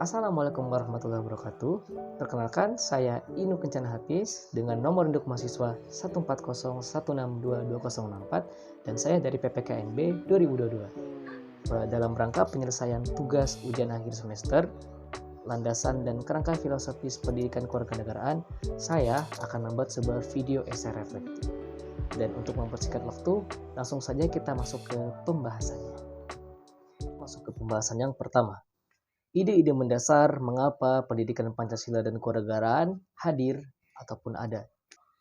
Assalamualaikum warahmatullahi wabarakatuh. Perkenalkan, saya Inu Kencana Hafiz dengan nomor induk mahasiswa 14016222064 dan saya dari PPKNB 2022. Dalam rangka penyelesaian tugas ujian akhir semester, landasan dan kerangka filosofis pendidikan kewarganegaraan, saya akan membuat sebuah video esai reflektif. Dan untuk mempersingkat waktu, langsung saja kita masuk ke pembahasannya. Yang pertama. Ide-ide mendasar mengapa pendidikan Pancasila dan kewarganegaraan hadir ataupun ada.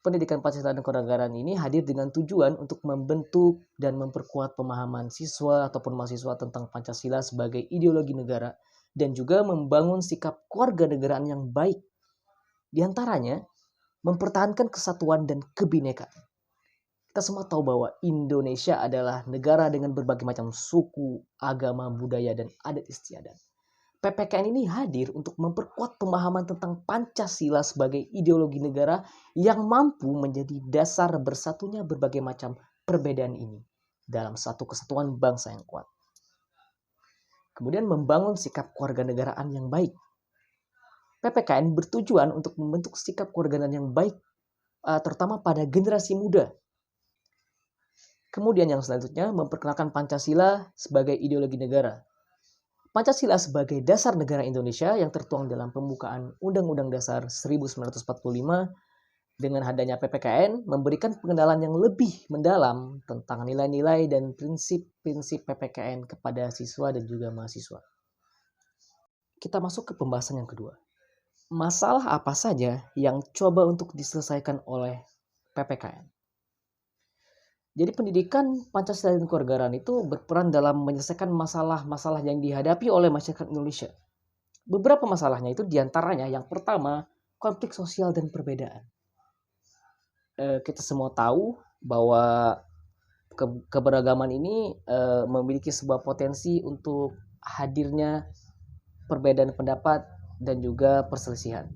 Pendidikan Pancasila dan kewarganegaraan ini hadir dengan tujuan untuk membentuk dan memperkuat pemahaman siswa ataupun mahasiswa tentang Pancasila sebagai ideologi negara dan juga membangun sikap kewarganegaraan yang baik. Di antaranya, mempertahankan kesatuan dan kebinekaan. Kita semua tahu bahwa Indonesia adalah negara dengan berbagai macam suku, agama, budaya, dan adat istiadat. PPKN ini hadir untuk memperkuat pemahaman tentang Pancasila sebagai ideologi negara yang mampu menjadi dasar bersatunya berbagai macam perbedaan ini dalam satu kesatuan bangsa yang kuat. Kemudian membangun sikap kewarganegaraan yang baik. PPKN bertujuan untuk membentuk sikap kewarganegaraan yang baik, terutama pada generasi muda. Kemudian yang selanjutnya memperkenalkan Pancasila sebagai ideologi negara. Pancasila sebagai dasar negara Indonesia yang tertuang dalam pembukaan Undang-Undang Dasar 1945 dengan adanya PPKN memberikan pengenalan yang lebih mendalam tentang nilai-nilai dan prinsip-prinsip PPKN kepada siswa dan juga mahasiswa. Kita masuk ke pembahasan yang kedua. Masalah apa saja yang coba untuk diselesaikan oleh PPKN? Jadi pendidikan Pancasila dan kewarganegaraan itu berperan dalam menyelesaikan masalah-masalah yang dihadapi oleh masyarakat Indonesia. Beberapa masalahnya itu diantaranya yang pertama, konflik sosial dan perbedaan. Kita semua tahu bahwa keberagaman ini memiliki sebuah potensi untuk hadirnya perbedaan pendapat dan juga perselisihan.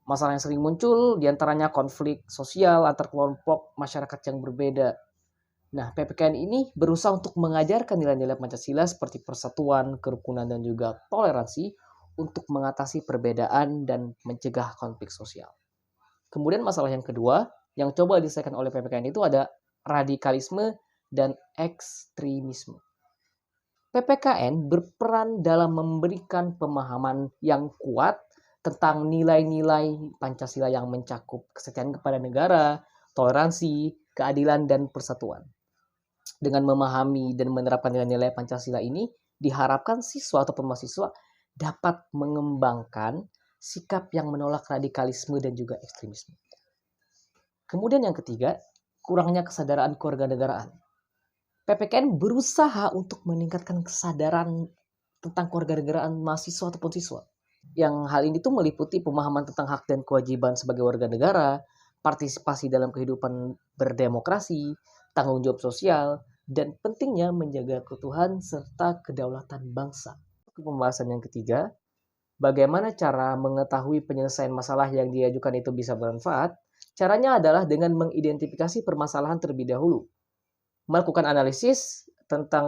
Masalah yang sering muncul diantaranya konflik sosial antar kelompok masyarakat yang berbeda. Nah, PPKN ini berusaha untuk mengajarkan nilai-nilai Pancasila seperti persatuan, kerukunan, dan juga toleransi untuk mengatasi perbedaan dan mencegah konflik sosial. Kemudian masalah yang kedua yang coba diselesaikan oleh PPKN itu ada radikalisme dan ekstremisme. PPKN berperan dalam memberikan pemahaman yang kuat tentang nilai-nilai Pancasila yang mencakup kesetiaan kepada negara, toleransi, keadilan, dan persatuan. Dengan memahami dan menerapkan nilai-nilai Pancasila ini, diharapkan siswa ataupun mahasiswa dapat mengembangkan sikap yang menolak radikalisme dan juga ekstremisme. Kemudian yang ketiga, kurangnya kesadaran kewarganegaraan. PPKN berusaha untuk meningkatkan kesadaran tentang kewarganegaraan mahasiswa ataupun siswa. Yang hal ini tuh meliputi pemahaman tentang hak dan kewajiban sebagai warga negara, partisipasi dalam kehidupan berdemokrasi, tanggung jawab sosial, dan pentingnya menjaga keutuhan serta kedaulatan bangsa. Pembahasan yang ketiga, bagaimana cara mengetahui penyelesaian masalah yang diajukan itu bisa bermanfaat? Caranya adalah dengan mengidentifikasi permasalahan terlebih dahulu, melakukan analisis tentang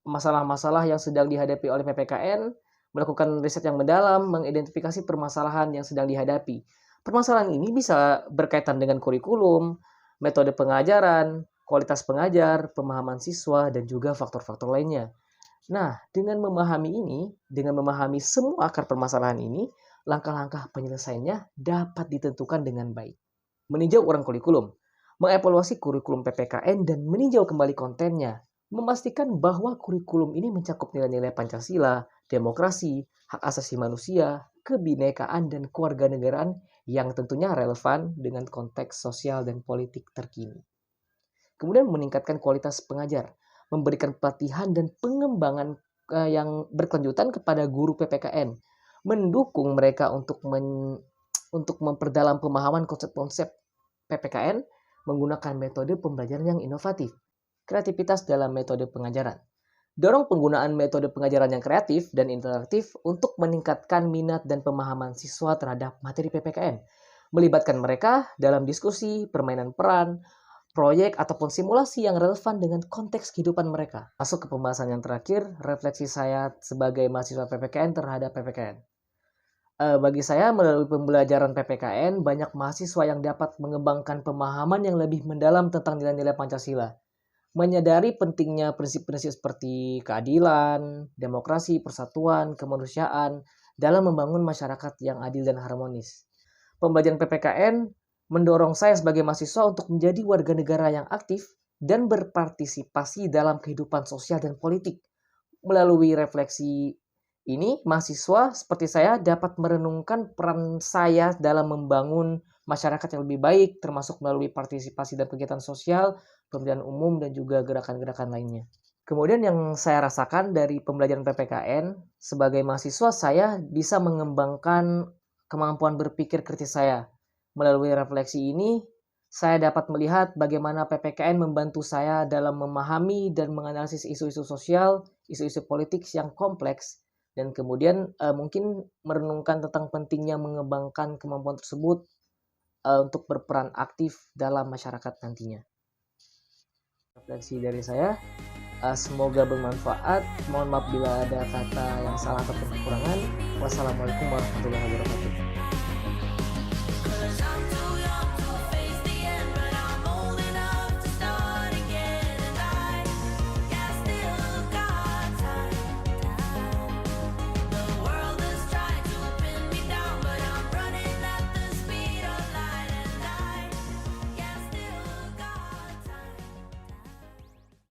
masalah-masalah yang sedang dihadapi oleh PPKN, melakukan riset yang mendalam, mengidentifikasi permasalahan yang sedang dihadapi. Permasalahan ini bisa berkaitan dengan kurikulum, metode pengajaran, kualitas pengajar, pemahaman siswa, dan juga faktor-faktor lainnya. Nah, dengan memahami semua akar permasalahan ini, langkah-langkah penyelesaiannya dapat ditentukan dengan baik. Meninjau ulang kurikulum, mengevaluasi kurikulum PPKN, dan meninjau kembali kontennya, memastikan bahwa kurikulum ini mencakup nilai-nilai Pancasila, demokrasi, hak asasi manusia, kebinekaan, dan kewarganegaraan yang tentunya relevan dengan konteks sosial dan politik terkini. Kemudian meningkatkan kualitas pengajar, memberikan pelatihan dan pengembangan yang berkelanjutan kepada guru PPKN, mendukung mereka untuk memperdalam pemahaman konsep-konsep PPKN menggunakan metode pembelajaran yang inovatif, kreativitas dalam metode pengajaran. Dorong penggunaan metode pengajaran yang kreatif dan interaktif untuk meningkatkan minat dan pemahaman siswa terhadap materi PPKN. Melibatkan mereka dalam diskusi, permainan peran, proyek ataupun simulasi yang relevan dengan konteks kehidupan mereka. Masuk ke pembahasan yang terakhir, refleksi saya sebagai mahasiswa PPKN terhadap PPKN. Bagi saya, melalui pembelajaran PPKN, banyak mahasiswa yang dapat mengembangkan pemahaman yang lebih mendalam tentang nilai-nilai Pancasila. Menyadari pentingnya prinsip-prinsip seperti keadilan, demokrasi, persatuan, kemanusiaan dalam membangun masyarakat yang adil dan harmonis. Pembelajaran PPKN mendorong saya sebagai mahasiswa untuk menjadi warga negara yang aktif dan berpartisipasi dalam kehidupan sosial dan politik. Melalui refleksi ini, mahasiswa seperti saya dapat merenungkan peran saya dalam membangun masyarakat yang lebih baik, termasuk melalui partisipasi dan kegiatan sosial, pemilihan umum, dan juga gerakan-gerakan lainnya. Kemudian yang saya rasakan dari pembelajaran PPKN, sebagai mahasiswa saya bisa mengembangkan kemampuan berpikir kritis saya. Melalui refleksi ini, saya dapat melihat bagaimana PPKN membantu saya dalam memahami dan menganalisis isu-isu sosial, isu-isu politik yang kompleks, dan kemudian mungkin merenungkan tentang pentingnya mengembangkan kemampuan tersebut untuk berperan aktif dalam masyarakat nantinya. Refleksi dari saya, semoga bermanfaat. Mohon maaf bila ada kata yang salah atau kekurangan. Wassalamualaikum warahmatullahi wabarakatuh.